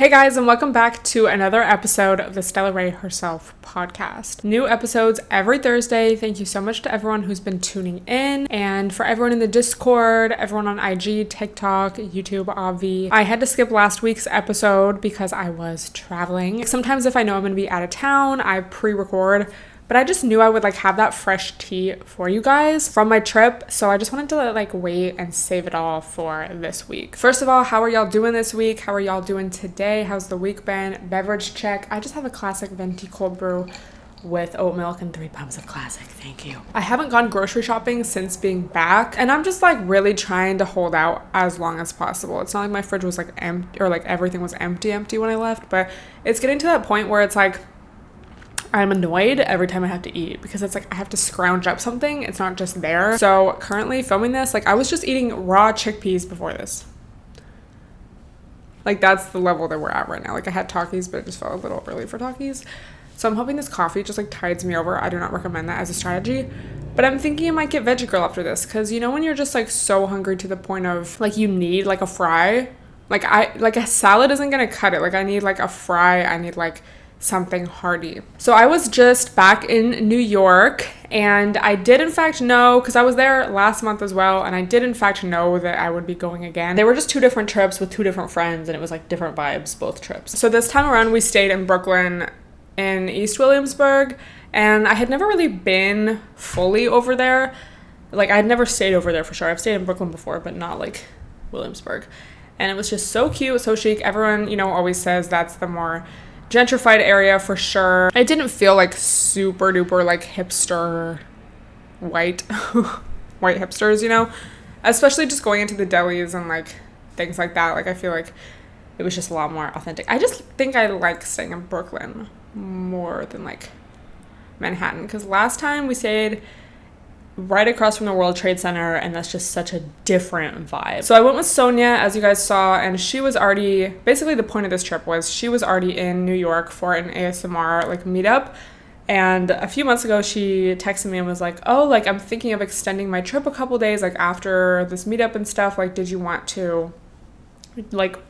Hey guys, and welcome back to another episode of the Stella Herself podcast. New episodes every Thursday. Thank you so much to everyone who's been tuning in, and for everyone in the Discord, everyone on IG, TikTok, YouTube, Obvi. I had to skip last week's episode because I was traveling. Sometimes if I know I'm going to be out of town, I pre-record, but I just knew I would have that fresh tea for you guys from my trip. So I just wanted to wait and save it all for this week. First of all, how are y'all doing this week? How are y'all doing today? How's the week been? Beverage check. I just have a classic venti cold brew with oat milk and 3 pumps of classic. Thank you. I haven't gone grocery shopping since being back, and I'm just really trying to hold out as long as possible. It's not like my fridge was empty or everything was empty when I left, but it's getting to that point where it's I'm annoyed every time I have to eat because it's I have to scrounge up something. It's not just there. So currently filming this, I was just eating raw chickpeas before this. That's the level that we're at right now. I had Takis, but it just felt a little early for Takis. So I'm hoping this coffee just tides me over. I do not recommend that as a strategy. But I'm thinking I might get Veggie Girl after this because when you're just so hungry to the point of you need a fry. A salad isn't gonna cut it. I need a fry. I need something hearty. So I was just back in New York, and I did in fact know, because I was there last month as well, and I did in fact know that I would be going again. They were just 2 different trips with 2 different friends, and it was different vibes both trips. So this time around we stayed in Brooklyn in East Williamsburg, and I had never really been fully over there. I had never stayed over there for sure. I've stayed in Brooklyn before, but not Williamsburg. And it was just so cute, so chic. Everyone, always says that's the more gentrified area for sure. It didn't feel super duper hipster white white hipsters, especially just going into the delis and things like that. I feel it was just a lot more authentic. I just think I like staying in Brooklyn more than Manhattan, because last time we stayed right across from the World Trade Center, and that's just such a different vibe. So I went with Sonia, as you guys saw, and she was already, basically the point of this trip was she was already in New York for an ASMR meetup, and a few months ago she texted me and was I'm thinking of extending my trip a couple days after this meetup and stuff, did you want to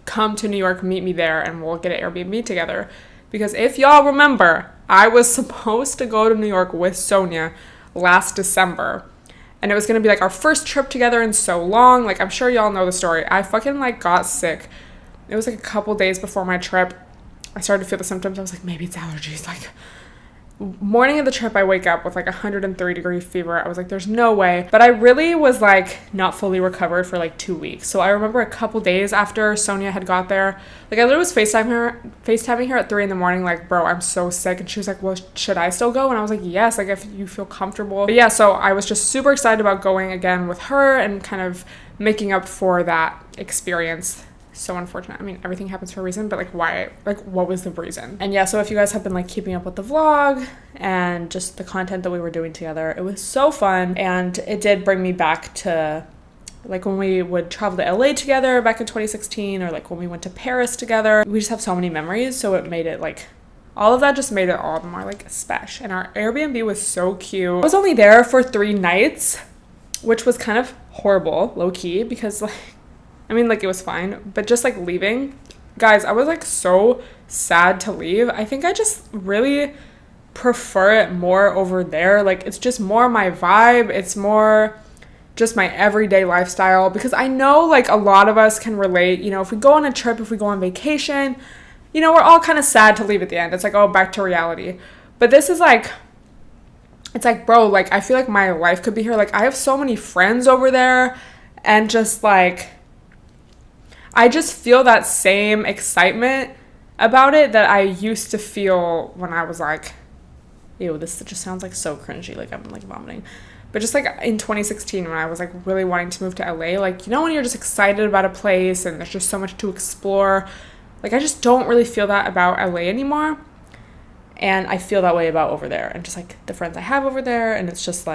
come to New York, meet me there, and we'll get an Airbnb together? Because if y'all remember, I was supposed to go to New York with Sonia last December, and it was gonna be our first trip together in so long. I'm sure y'all know the story. I fucking got sick. It was a couple days before my trip. I started to feel the symptoms. I was maybe it's allergies. Morning of the trip, I wake up with 103-degree fever. I was there's no way. But I really was not fully recovered for 2 weeks. So I remember a couple days after Sonia had got there, I literally was FaceTiming her at 3 a.m, bro, I'm so sick. And she was well, should I still go? And I was yes, if you feel comfortable. But yeah, so I was just super excited about going again with her and kind of making up for that experience. So unfortunate. I mean, everything happens for a reason, but why? What was the reason? And yeah, so if you guys have been keeping up with the vlog and just the content that we were doing together, it was so fun, and it did bring me back to when we would travel to LA together back in 2016, or when we went to Paris together. We just have so many memories, so it made it all of that just made it all the more special. And our Airbnb was so cute. I was only there for 3 nights, which was kind of horrible, low-key, because it was fine, but just leaving, guys, I was so sad to leave. I think I just really prefer it more over there. It's just more my vibe. It's more just my everyday lifestyle, because I know a lot of us can relate. If we go on a trip, if we go on vacation, we're all kind of sad to leave at the end. It's oh, back to reality. But this is it's bro, I feel my life could be here. I have so many friends over there, and just I just feel that same excitement about it that I used to feel when I was ew, this just sounds so cringy, I'm vomiting. But just in 2016, when I was really wanting to move to LA, when you're just excited about a place and there's just so much to explore, I just don't really feel that about LA anymore. And I feel that way about over there, and just the friends I have over there, and it's just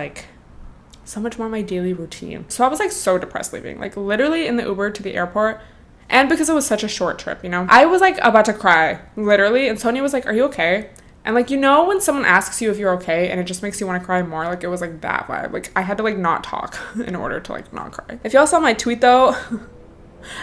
so much more my daily routine. So I was so depressed leaving, literally in the Uber to the airport. And because it was such a short trip, I was about to cry, literally. And Sonia was are you okay? And when someone asks you if you're okay, and it just makes you want to cry more, it was that vibe. I had to not talk in order to not cry. If y'all saw my tweet though,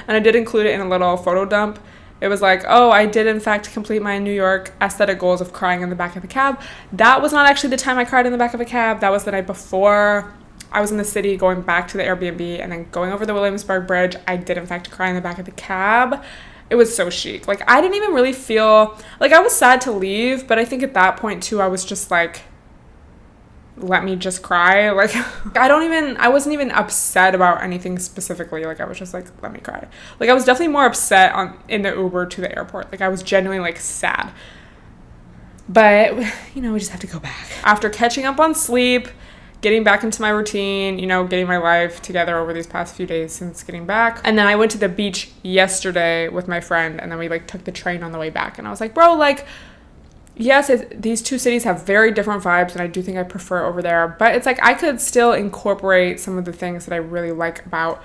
and I did include it in a little photo dump, It was like, oh, I did in fact complete my New York aesthetic goals of crying in the back of the cab. That was not actually the time I cried in the back of a cab. That was the night before. I was in the city going back to the Airbnb and then going over the Williamsburg Bridge. I did in fact cry in the back of the cab. It was so chic. Like, I didn't even really feel like I was sad to leave, but I think at that point too, I was just like, let me just cry. Like, I wasn't even upset about anything specifically. Like, I was just like, let me cry. Like, I was definitely more upset in the Uber to the airport. Like, I was genuinely like sad. But, we just have to go back. After catching up on sleep, getting back into my routine, getting my life together over these past few days since getting back. And then I went to the beach yesterday with my friend, and then we like took the train on the way back. And I was like, bro, like, yes, these two cities have very different vibes, and I do think I prefer over there. But it's like I could still incorporate some of the things that I really like about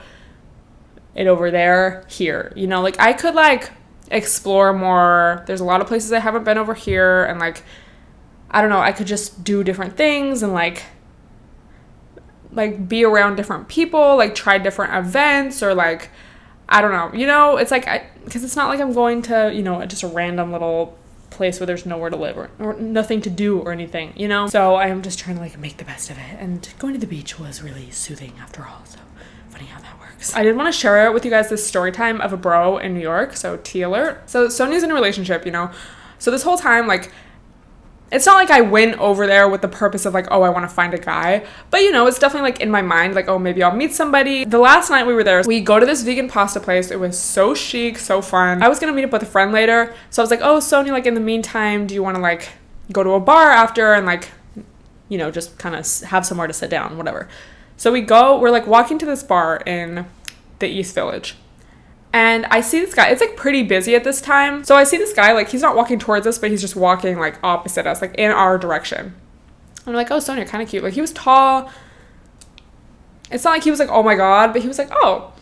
it over there here. Like I could like explore more. There's a lot of places I haven't been over here, and like, I don't know, I could just do different things and like be around different people, like try different events, or like, I don't know, it's like, because it's not like I'm going to, just a random little place where there's nowhere to live or nothing to do or anything, so I am just trying to like make the best of it, and going to the beach was really soothing after all. So funny how that works. I did want to share with you guys this story time of a bro in New York. So tea alert. So Sonia's in a relationship, so this whole time, like, it's not like I went over there with the purpose of like, oh, I want to find a guy. But, it's definitely like in my mind, like, oh, maybe I'll meet somebody. The last night we were there, we go to this vegan pasta place. It was so chic, so fun. I was going to meet up with a friend later. So I was like, oh, Sonia, like in the meantime, do you want to like go to a bar after and like, just kind of have somewhere to sit down, whatever. So we're like walking to this bar in the East Village. And I see this guy, it's like pretty busy at this time. So I see this guy, like he's not walking towards us, but he's just walking like opposite us, like in our direction. I'm like, oh, Sonia, kind of cute. Like he was tall. It's not like he was like, oh my God, but he was like, oh.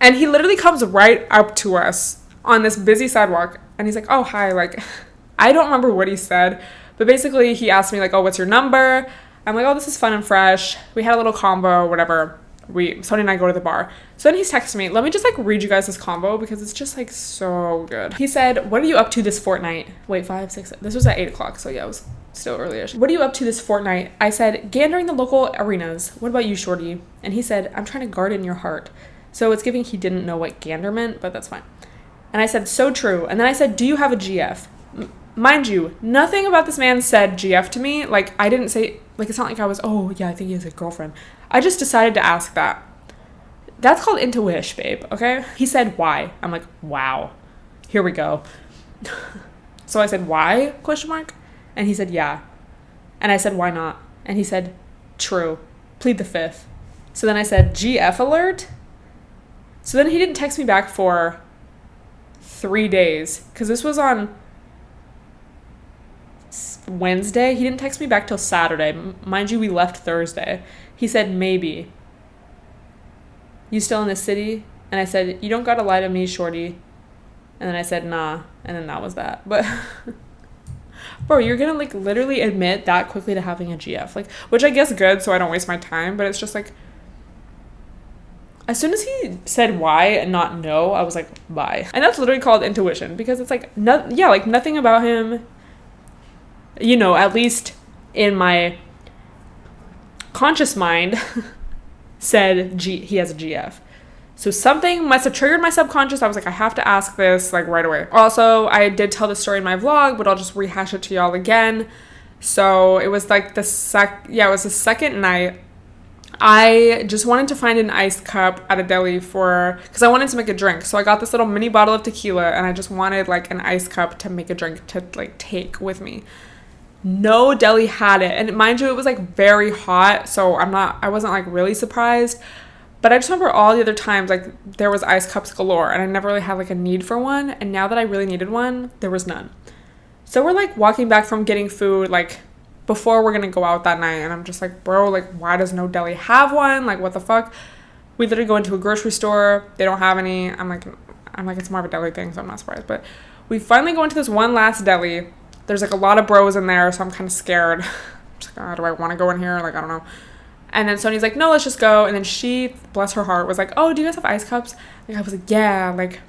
And he literally comes right up to us on this busy sidewalk. And he's like, oh, hi. Like, I don't remember what he said, but basically he asked me like, oh, what's your number? I'm like, oh, this is fun and fresh. We had a little combo, whatever. Sonia and I go to the bar. So then he's texting me. Let me just like read you guys this combo because it's just like so good. He said, what are you up to this fortnight? Wait, 5, 6, this was at 8 o'clock. So yeah, it was still early-ish. What are you up to this fortnight? I said, gandering the local arenas. What about you, shorty? And he said, I'm trying to garden your heart. So it's giving he didn't know what gander meant, but that's fine. And I said, so true. And then I said, do you have a GF? Mind you, nothing about this man said GF to me. Like I didn't say, like it's not like I was, oh yeah, I think he has a girlfriend. I just decided to ask that. That's called intuition, babe, okay? He said, why? I'm like, wow, here we go. So I said, why? Question mark. And he said, yeah. And I said, why not? And he said, true. Plead the fifth. So then I said, GF alert? So then he didn't text me back for 3 days. Because this was on Wednesday. He didn't text me back till Saturday. Mind you, we left Thursday. He said, maybe. You still in the city? And I said, you don't gotta lie to me, shorty. And then I said, nah. And then that was that. But bro, you're gonna like literally admit that quickly to having a GF. Like, which I guess good so I don't waste my time. But it's just like, as soon as he said why and not no, I was like, bye. And that's literally called intuition. Because it's like, like nothing about him, at least in my conscious mind said he has a GF. So something must have triggered my subconscious. I was like, I have to ask this like right away. Also, I did tell the story in my vlog, but I'll just rehash it to y'all again. So it was like the second night. I just wanted to find an iced cup at a deli because I wanted to make a drink. So I got this little mini bottle of tequila and I just wanted like an iced cup to make a drink to like take with me. No deli had it, and mind you, it was like very hot, so I wasn't like really surprised, but I just remember all the other times like there was ice cups galore and I never really had like a need for one, and now that I really needed one, there was none. So we're like walking back from getting food like before we're gonna go out that night, and I'm just like, bro, like why does no deli have one? Like what the fuck? We literally go into a grocery store, they don't have any. I'm like it's more of a deli thing, so I'm not surprised. But we finally go into this one last deli. There's like a lot of bros in there, so I'm kind of scared. I'm just like, oh, do I want to go in here? Like, I don't know. And then Sonia's like, no, let's just go. And then she, bless her heart, was like, oh, do you guys have ice cups? Like, I was like, yeah, like,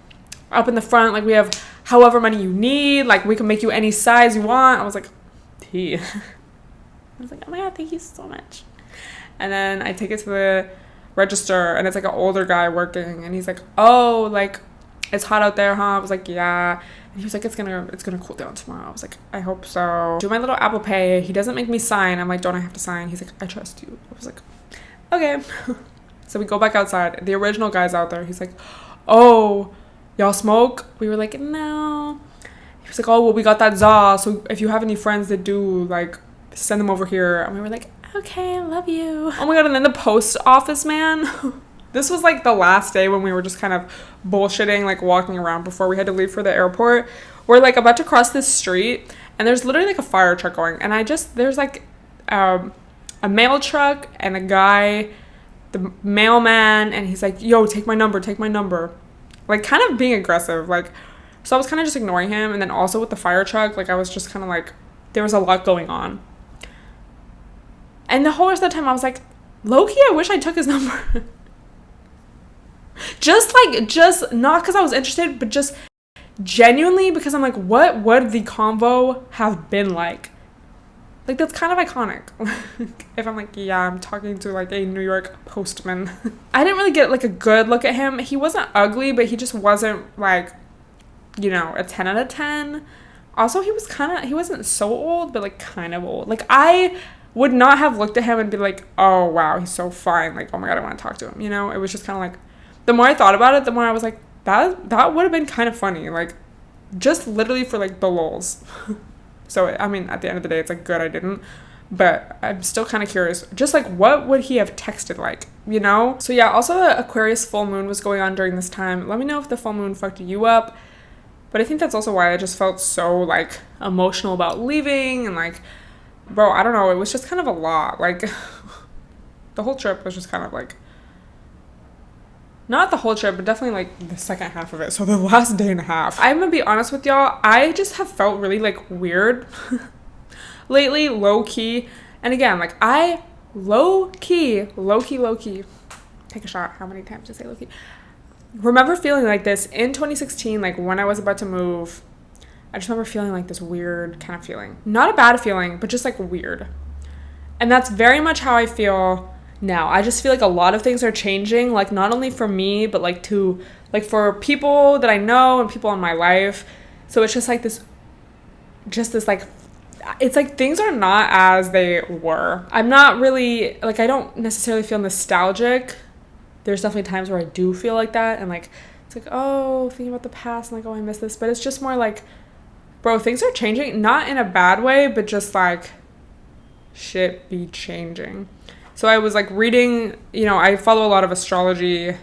up in the front, like we have however many you need, like we can make you any size you want. I was like, tea. I was like, oh my God, thank you so much. And then I take it to the register, and it's like an older guy working, and he's like, oh, like it's hot out there, huh? I was like, yeah. And he was like, it's gonna cool down tomorrow. I was like, I hope so. Do my little Apple Pay. He doesn't make me sign. I'm like, don't I have to sign? He's like, I trust you. I was like, okay. So we go back outside. The original guy's out there. He's like, oh, y'all smoke? We were like, no. He was like, oh, well, we got that za, so if you have any friends that do, like, send them over here. And we were like, okay, I love you. Oh my God. And then the post office man. This was like the last day when we were just kind of bullshitting, like walking around before we had to leave for the airport. We're like about to cross this street, and there's literally like a fire truck going, and there's like a mail truck and a guy, the mailman, and he's like, yo, take my number, like kind of being aggressive. Like, so I was kind of just ignoring him. And then also with the fire truck, like I was just kind of like, there was a lot going on. And the whole rest of the time I was like, low-key, I wish I took his number. just not because I was interested, but just genuinely because I'm like, what would the convo have been like? Like, that's kind of iconic. If I'm like, yeah, I'm talking to like a New York postman. I didn't really get like a good look at him. He wasn't ugly, but he just wasn't like, you know, a 10 out of 10. Also, he wasn't so old, but like kind of old. Like, I would not have looked at him and be like, oh wow, he's so fine, like, oh my God, I want to talk to him, you know? It was just kind of like, the more I thought about it, the more I was like, that would have been kind of funny, like, just literally for like the lulz. So I mean, at the end of the day, it's like good I didn't, but I'm still kind of curious, just like what would he have texted like, you know? So yeah, also the Aquarius full moon was going on during this time. Let me know if the full moon fucked you up. But I think that's also why I just felt so like emotional about leaving, and like, bro, I don't know, it was just kind of a lot. Like, the whole trip was just kind of like, not the whole trip, but definitely like the second half of it. So the last day and a half. I'm gonna be honest with y'all, I just have felt really like weird lately, low key. And again, like I low key, take a shot. How many times did I say low key? Remember feeling like this in 2016, like when I was about to move. I just remember feeling like this weird kind of feeling. Not a bad feeling, but just like weird. And that's very much how I feel now. I just feel like a lot of things are changing, like not only for me, but like for people that I know and people in my life. So it's just like this like, it's like things are not as they were. I'm not really, like, I don't necessarily feel nostalgic. There's definitely times where I do feel like that, and like, it's like, oh, thinking about the past, and like, oh, I miss this. But it's just more like, bro, things are changing, not in a bad way, but just like, shit be changing. So I was like reading, you know, I follow a lot of astrology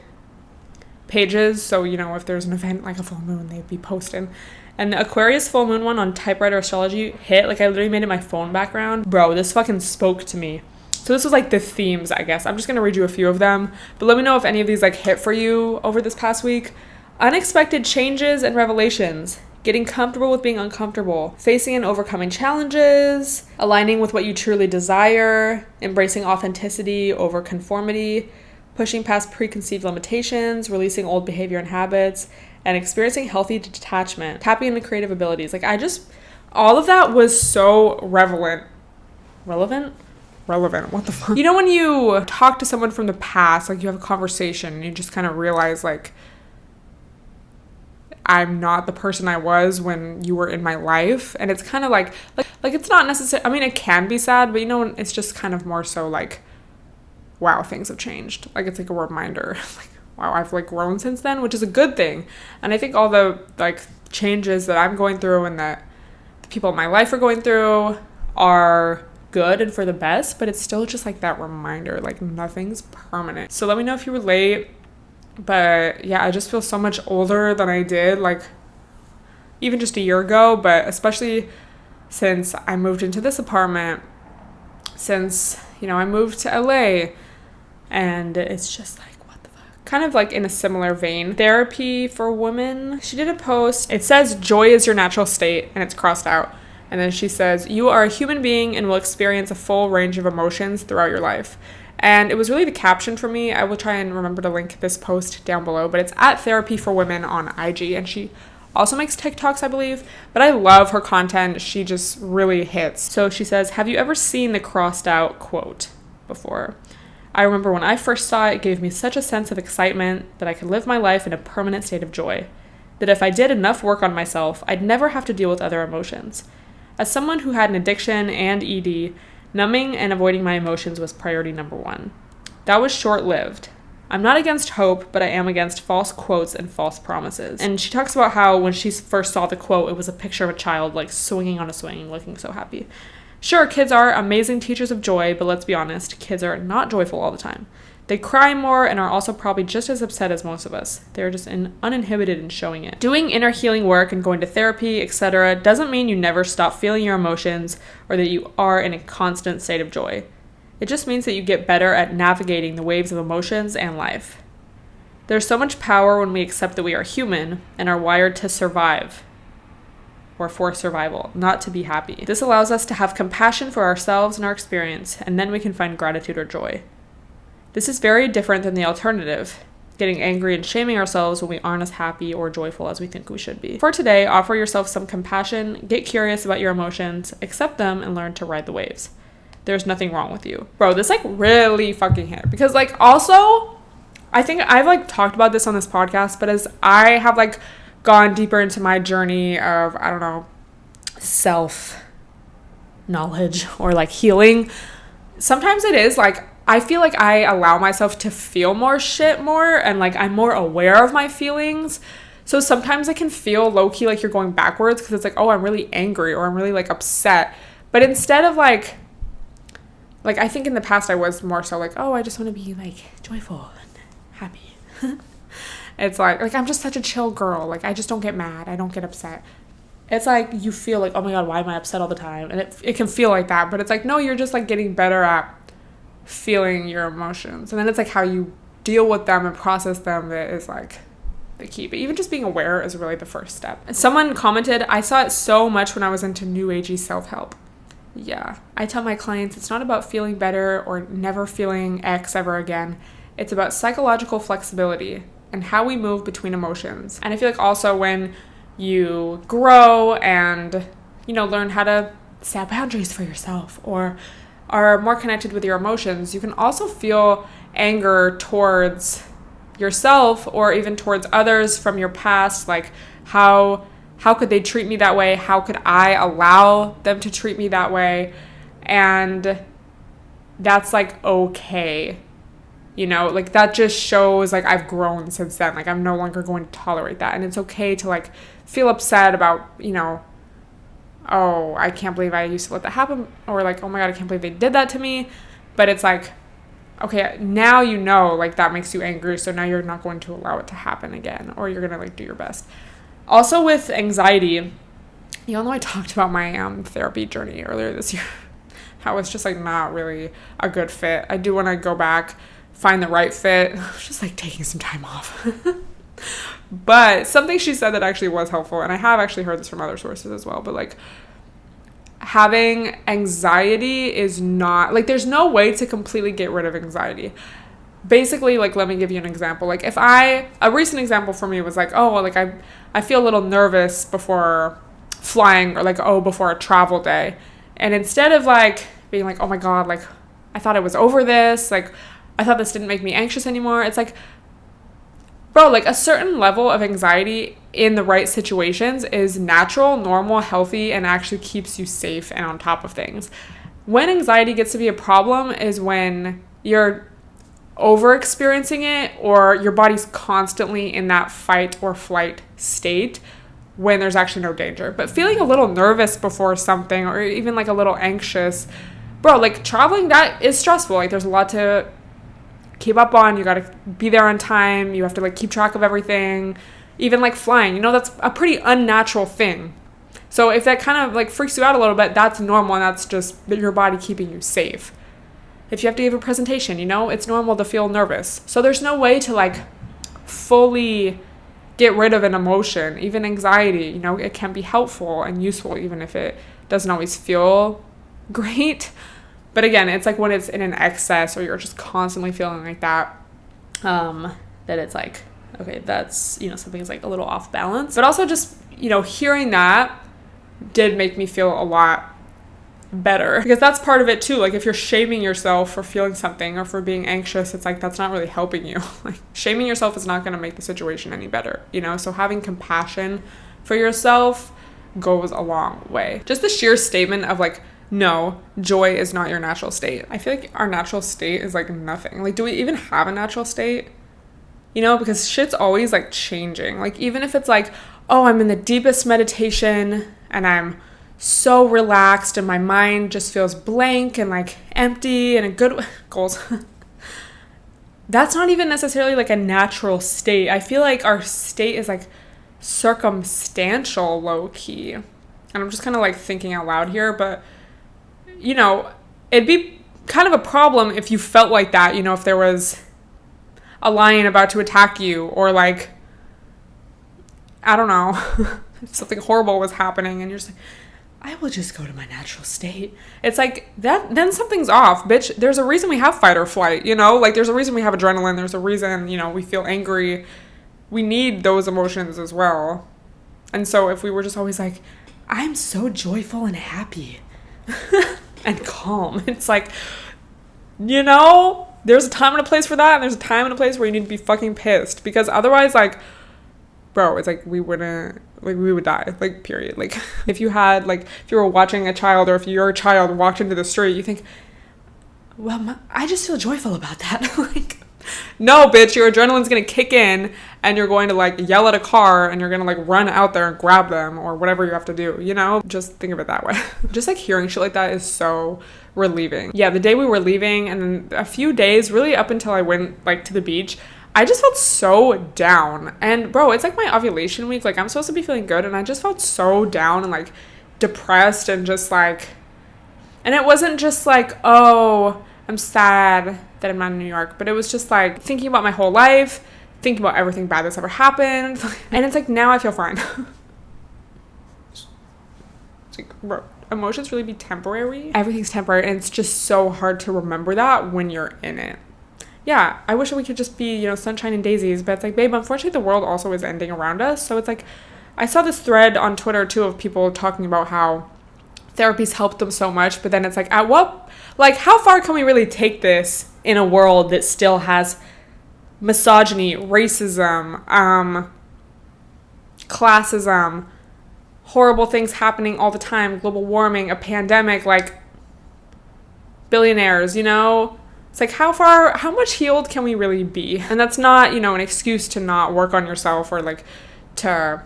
pages. So, you know, if there's an event like a full moon, they'd be posting. And the Aquarius full moon one on typewriter astrology hit. Like, I literally made it my phone background. Bro, this fucking spoke to me. So this was like the themes, I guess. I'm just going to read you a few of them. But let me know if any of these like hit for you over this past week. Unexpected changes and revelations. Getting comfortable with being uncomfortable, facing and overcoming challenges, aligning with what you truly desire, embracing authenticity over conformity, pushing past preconceived limitations, releasing old behavior and habits, and experiencing healthy detachment, tapping into creative abilities. Like, all of that was so relevant. What the fuck? You know, when you talk to someone from the past, like you have a conversation and you just kind of realize like, I'm not the person I was when you were in my life. And it's kind of like it's not necessary. I mean, it can be sad, but you know, it's just kind of more so like, wow, things have changed. Like, it's like a reminder, like, wow, I've like grown since then, which is a good thing. And I think all the like changes that I'm going through and that the people in my life are going through are good and for the best, but it's still just like that reminder, like nothing's permanent. So let me know if you relate. But yeah, I just feel so much older than I did, like even just a year ago, but especially since I moved into this apartment, since, you know, I moved to LA, and it's just like, what the fuck? Kind of like in a similar vein. Therapy for women. She did a post. It says, joy is your natural state, and it's crossed out. And then she says, you are a human being and will experience a full range of emotions throughout your life. And it was really the caption for me. I will try and remember to link this post down below, but it's at Therapy for Women on IG, and she also makes TikToks, I believe, but I love her content. She just really hits. So she says, have you ever seen the crossed out quote before? I remember when I first saw it, it gave me such a sense of excitement that I could live my life in a permanent state of joy. That if I did enough work on myself, I'd never have to deal with other emotions. As someone who had an addiction and ED, numbing and avoiding my emotions was priority number one. That was short-lived. I'm not against hope, but I am against false quotes and false promises. And she talks about how when she first saw the quote, it was a picture of a child like swinging on a swing, looking so happy. Sure, kids are amazing teachers of joy, but let's be honest, kids are not joyful all the time. They cry more and are also probably just as upset as most of us. They're just uninhibited in showing it. Doing inner healing work and going to therapy, etc. doesn't mean you never stop feeling your emotions or that you are in a constant state of joy. It just means that you get better at navigating the waves of emotions and life. There's so much power when we accept that we are human and are wired to survive, or for survival, not to be happy. This allows us to have compassion for ourselves and our experience, and then we can find gratitude or joy. This is very different than the alternative, getting angry and shaming ourselves when we aren't as happy or joyful as we think we should be. For today, offer yourself some compassion, get curious about your emotions, accept them, and learn to ride the waves. There's nothing wrong with you. Bro, this like really fucking hit. Because like also, I think I've like talked about this on this podcast, but as I have like gone deeper into my journey of, I don't know, self-knowledge or like healing, sometimes it is like, I feel like I allow myself to feel more shit more, and like I'm more aware of my feelings. So sometimes it can feel low-key like you're going backwards because it's like, oh, I'm really angry or I'm really like upset. But instead of like I think in the past I was more so like, oh, I just want to be like joyful and happy. It's like I'm just such a chill girl. Like I just don't get mad. I don't get upset. It's like you feel like, oh my God, why am I upset all the time? And it can feel like that. But it's like, no, you're just like getting better at feeling your emotions. And then it's like how you deal with them and process them that is like the key. But even just being aware is really the first step. And someone commented, I saw it so much when I was into new agey self-help. Yeah. I tell my clients it's not about feeling better or never feeling X ever again. It's about psychological flexibility and how we move between emotions. And I feel like also when you grow and, you know, learn how to set boundaries for yourself or are more connected with your emotions, you can also feel anger towards yourself or even towards others from your past. Like how could they treat me that way? How could I allow them to treat me that way? And that's like okay. You know, like that just shows like I've grown since then. Like I'm no longer going to tolerate that. And it's okay to like feel upset about, you know, oh, I can't believe I used to let that happen. Or like, oh my God, I can't believe they did that to me. But it's like, okay, now you know, like that makes you angry. So now you're not going to allow it to happen again. Or you're going to like do your best. Also with anxiety, you all know I talked about my therapy journey earlier this year. How it's just like not really a good fit. I do want to go back, find the right fit. I was just like taking some time off. But something she said that actually was helpful, and I have actually heard this from other sources as well, but like having anxiety is not, like there's no way to completely get rid of anxiety. Basically, like, let me give you an example. Like a recent example for me was like, oh, like I feel a little nervous before flying or like, oh, before a travel day. And instead of like being like, oh my God, like I thought I was over this, like I thought this didn't make me anxious anymore. It's like, bro, like a certain level of anxiety in the right situations is natural, normal, healthy, and actually keeps you safe and on top of things. When anxiety gets to be a problem is when you're over experiencing it or your body's constantly in that fight or flight state when there's actually no danger. But feeling a little nervous before something or even like a little anxious, bro, like traveling, that is stressful. Like there's a lot to keep up on. You got to be there on time. You have to like keep track of everything. Even like flying, you know, that's a pretty unnatural thing. So if that kind of like freaks you out a little bit, that's normal, and that's just your body keeping you safe. If you have to give a presentation, you know, it's normal to feel nervous. So there's no way to like fully get rid of an emotion. Even anxiety, you know, it can be helpful and useful even if it doesn't always feel great. But again, it's like when it's in an excess or you're just constantly feeling like that, that it's like, okay, that's, you know, something's like a little off balance. But also just, you know, hearing that did make me feel a lot better, because that's part of it too. Like if you're shaming yourself for feeling something or for being anxious, it's like that's not really helping you. Like shaming yourself is not going to make the situation any better, you know. So having compassion for yourself goes a long way. Just the sheer statement of like, no, joy is not your natural state. I feel like our natural state is like nothing. Like, do we even have a natural state? You know, because shit's always like changing. Like even if it's like, oh, I'm in the deepest meditation and I'm so relaxed and my mind just feels blank and like empty and a good goals. That's not even necessarily like a natural state. I feel like our state is like circumstantial, low key. And I'm just kind of like thinking out loud here, but you know, it'd be kind of a problem if you felt like that, you know, if there was a lion about to attack you, or like, I don't know, if something horrible was happening and you're just like, I will just go to my natural state. It's like that, then something's off, bitch. There's a reason we have fight or flight, you know, like there's a reason we have adrenaline. There's a reason, you know, we feel angry. We need those emotions as well. And so if we were just always like, I'm so joyful and happy and calm, it's like, you know, there's a time and a place for that. And there's a time and a place where you need to be fucking pissed, because otherwise, like, bro, it's like we would die, like, period. Like if you had, like, if you were watching a child, or if your child walked into the street, you think, well, I just feel joyful about that. Like, no, bitch, your adrenaline's gonna kick in and you're going to like yell at a car and you're gonna like run out there and grab them or whatever you have to do, you know? Just think of it that way. Just like hearing shit like that is so relieving. Yeah, the day we were leaving and then a few days, really up until I went like to the beach, I just felt so down. And bro, it's like my ovulation week. Like I'm supposed to be feeling good and I just felt so down and like depressed and just like, and it wasn't just like, oh, I'm sad that I'm not in New York, but it was just like thinking about my whole life, thinking about everything bad that's ever happened. And it's like, now I feel fine. It's like, bro, emotions really be temporary. Everything's temporary, and it's just so hard to remember that when you're in it. Yeah, I wish we could just be, you know, sunshine and daisies, but it's like, babe, unfortunately the world also is ending around us. So it's like, I saw this thread on Twitter too of people talking about how therapies helped them so much, but then it's like, at what, like, how far can we really take this in a world that still has misogyny, racism, classism, horrible things happening all the time, global warming, a pandemic, like billionaires, you know? It's like, how much healed can we really be? And that's not, you know, an excuse to not work on yourself or like to,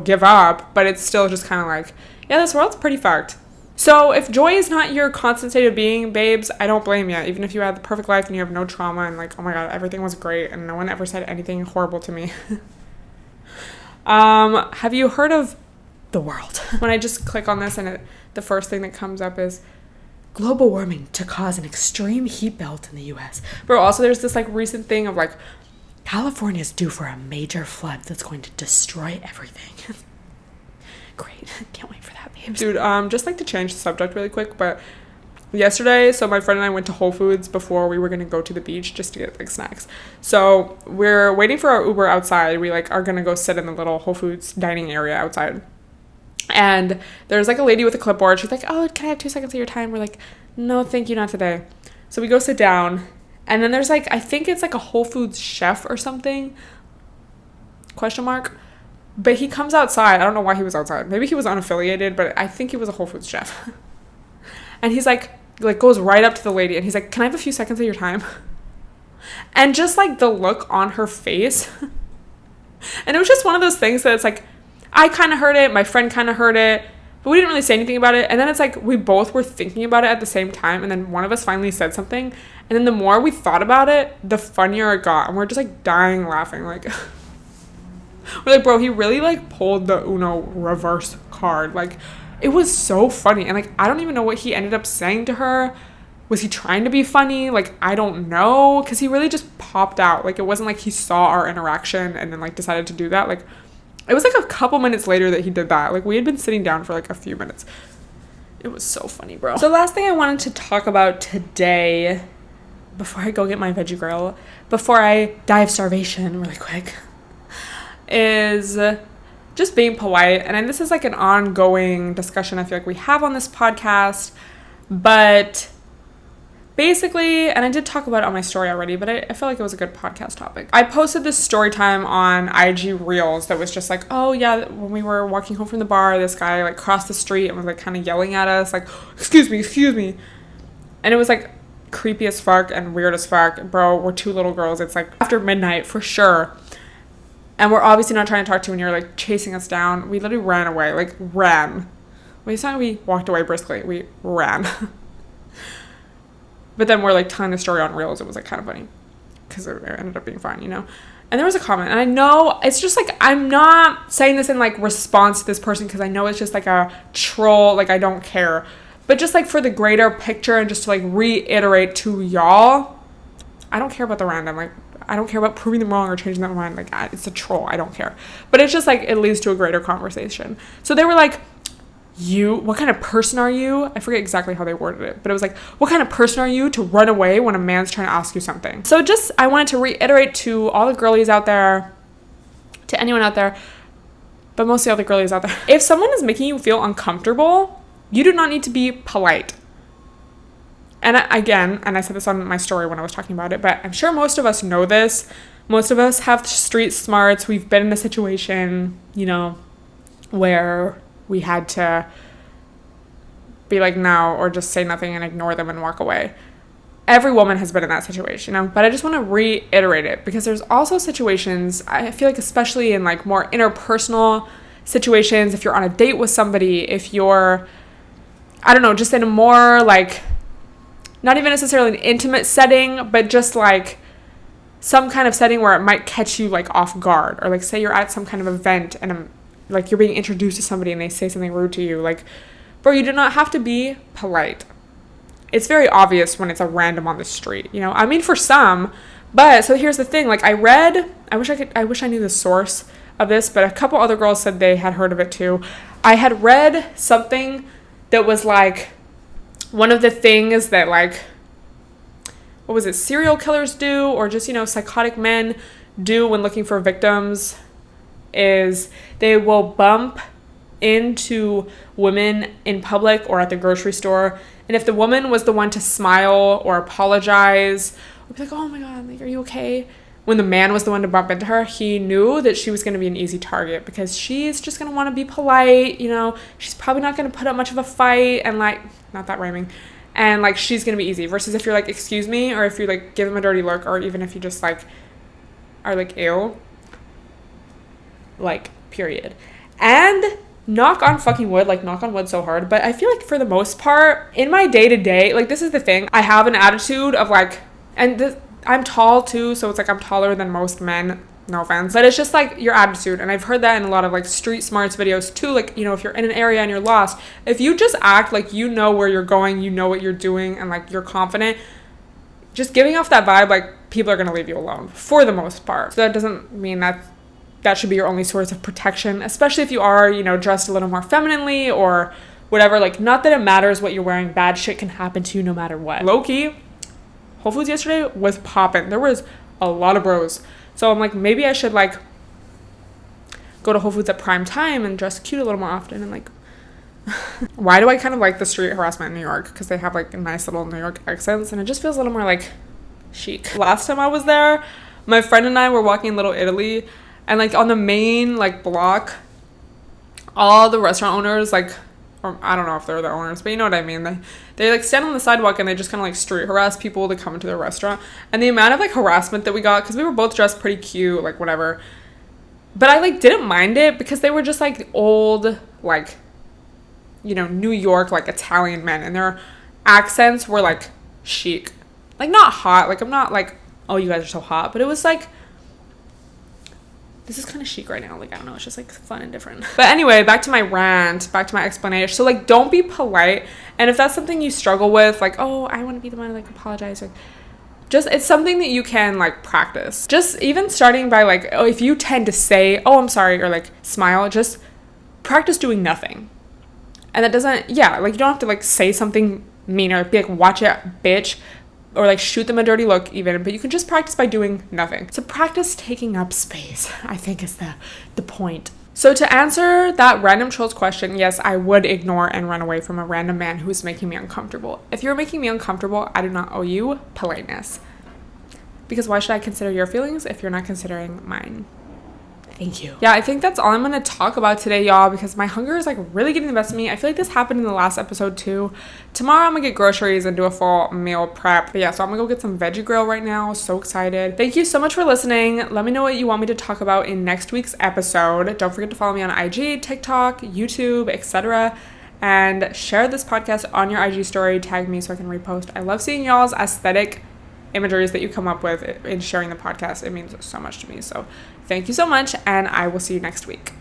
give up, but it's still just kind of like, yeah, this world's pretty fucked. So if joy is not your constant state of being, babes, I don't blame you. Even if you had the perfect life and you have no trauma and like, oh my God, everything was great and no one ever said anything horrible to me. Have you heard of the world? When I just click on this and the first thing that comes up is global warming to cause an extreme heat belt in the US. Bro, also there's this like recent thing of like, California's due for a major flood that's going to destroy everything. Great. Can't wait for that, babes. Dude, just like to change the subject really quick, but yesterday, so my friend and I went to Whole Foods before we were going to go to the beach just to get like snacks. So we're waiting for our Uber outside. We like are going to go sit in the little Whole Foods dining area outside. And there's like a lady with a clipboard. She's like, oh, can I have 2 seconds of your time? We're like, no, thank you, not today. So we go sit down. And then there's like, I think it's like a Whole Foods chef or something, ? But he comes outside. I don't know why he was outside. Maybe he was unaffiliated, but I think he was a Whole Foods chef. And he's like goes right up to the lady and he's like, can I have a few seconds of your time? And just like the look on her face. And it was just one of those things that it's like, I kind of heard it. My friend kind of heard it, but we didn't really say anything about it. And then it's like, we both were thinking about it at the same time. And then one of us finally said something. And then the more we thought about it, the funnier it got. And we're just like dying laughing. Like, we're like, bro, he really like pulled the Uno reverse card. Like, it was so funny. And like, I don't even know what he ended up saying to her. Was he trying to be funny? Like, I don't know. Cause he really just popped out. Like, it wasn't like he saw our interaction and then like decided to do that. Like, it was like a couple minutes later that he did that. Like, we had been sitting down for like a few minutes. It was so funny, bro. So the last thing I wanted to talk about today, before I go get my veggie grill, before I die of starvation really quick, is just being polite. And this is like an ongoing discussion I feel like we have on this podcast. But basically, and I did talk about it on my story already, but I feel like it was a good podcast topic. I posted this story time on IG Reels that was just like, oh yeah, when we were walking home from the bar, this guy like crossed the street and was like kind of yelling at us, like, excuse me. And it was like creepy as fuck and weird as fuck. Bro, we're two little girls. It's like after midnight for sure. And we're obviously not trying to talk to you when you're like chasing us down. We literally ran away, like ran. It's not like we walked away briskly. We ran. But then we're like telling the story on Reels. It was like kind of funny because it ended up being fine, you know? And there was a comment, and I know it's just like, I'm not saying this in like response to this person because I know it's just like a troll, like I don't care. But just like for the greater picture and just to like reiterate to y'all, I don't care about the random. Like, I don't care about proving them wrong or changing their mind. Like, it's a troll. I don't care. But it's just like, it leads to a greater conversation. So they were like, what kind of person are you? I forget exactly how they worded it, but it was like, what kind of person are you to run away when a man's trying to ask you something? So just, I wanted to reiterate to all the girlies out there, to anyone out there, but mostly all the girlies out there, if someone is making you feel uncomfortable, you do not need to be polite. And I said this on my story when I was talking about it, but I'm sure most of us know this. Most of us have street smarts. We've been in a situation, you know, where we had to be like, no, or just say nothing and ignore them and walk away. Every woman has been in that situation, you know, but I just want to reiterate it because there's also situations, I feel like especially in like more interpersonal situations, if you're on a date with somebody, if you're, I don't know, just in a more like, not even necessarily an intimate setting, but just like some kind of setting where it might catch you like off guard, or like say you're at some kind of event and like you're being introduced to somebody and they say something rude to you, like, bro, you do not have to be polite. It's very obvious when it's a random on the street, you know? I mean, for some, but so here's the thing, like I wish I knew the source of this, but a couple other girls said they had heard of it too. I had read something that was like one of the things that like, what was it, serial killers do, or just, you know, psychotic men do when looking for victims, is they will bump into women in public or at the grocery store, and if the woman was the one to smile or apologize or be like, oh my god, like, are you okay, when the man was the one to bump into her, he knew that she was going to be an easy target because she's just going to want to be polite, you know, she's probably not going to put up much of a fight, and like, not that rhyming, and like she's going to be easy, versus if you're like, excuse me, or if you like give him a dirty look, or even if you just like are like, ew, like, period. And knock on fucking wood, like knock on wood so hard, but I feel like for the most part in my day-to-day, like, this is the thing, I have an attitude of like, and I'm tall too, so it's like I'm taller than most men, no offense, but it's just like your attitude. And I've heard that in a lot of like street smarts videos too, like, you know, if you're in an area and you're lost, if you just act like you know where you're going, you know what you're doing, and like you're confident, just giving off that vibe, like people are gonna leave you alone for the most part. So that doesn't mean that should be your only source of protection, especially if you are, you know, dressed a little more femininely or whatever. Like, not that it matters what you're wearing, bad shit can happen to you no matter what. Low-key, Whole Foods yesterday was popping. There was a lot of bros. So I'm like, maybe I should like go to Whole Foods at prime time and dress cute a little more often. And like, why do I kind of like the street harassment in New York? Because they have like nice little New York accents, and it just feels a little more like chic. Last time I was there, my friend and I were walking in Little Italy, and like on the main like block, all the restaurant owners, like, or I don't know if they're the owners, but you know what I mean, they like stand on the sidewalk and they just kind of like street harass people to come into their restaurant. And the amount of like harassment that we got, because we were both dressed pretty cute, like whatever, but I like didn't mind it because they were just like old, like, you know, New York, like Italian men, and their accents were like chic, like not hot, like I'm not like, oh, you guys are so hot, but it was like, this is kind of chic right now. Like, I don't know. It's just like fun and different. But anyway, back to my rant, back to my explanation. So like, don't be polite. And if that's something you struggle with, like, oh, I want to be the one to like apologize, or just, it's something that you can like practice. Just even starting by like, oh, if you tend to say, oh, I'm sorry, or like smile, just practice doing nothing. And that doesn't, yeah, like you don't have to like say something mean or be like, watch it, bitch, or like shoot them a dirty look even, but you can just practice by doing nothing. So practice taking up space, I think is the point. So to answer that random trolls question, yes, I would ignore and run away from a random man who is making me uncomfortable. If you're making me uncomfortable, I do not owe you politeness. Because why should I consider your feelings if you're not considering mine? Thank you. Yeah, I think that's all I'm going to talk about today, y'all, because my hunger is like really getting the best of me. I feel like this happened in the last episode too. Tomorrow I'm going to get groceries and do a full meal prep. But yeah, so I'm going to go get some veggie grill right now. So excited. Thank you so much for listening. Let me know what you want me to talk about in next week's episode. Don't forget to follow me on IG, TikTok, YouTube, etc. And share this podcast on your IG story. Tag me so I can repost. I love seeing y'all's aesthetic imageries that you come up with in sharing the podcast. It means so much to me. So thank you so much, and I will see you next week.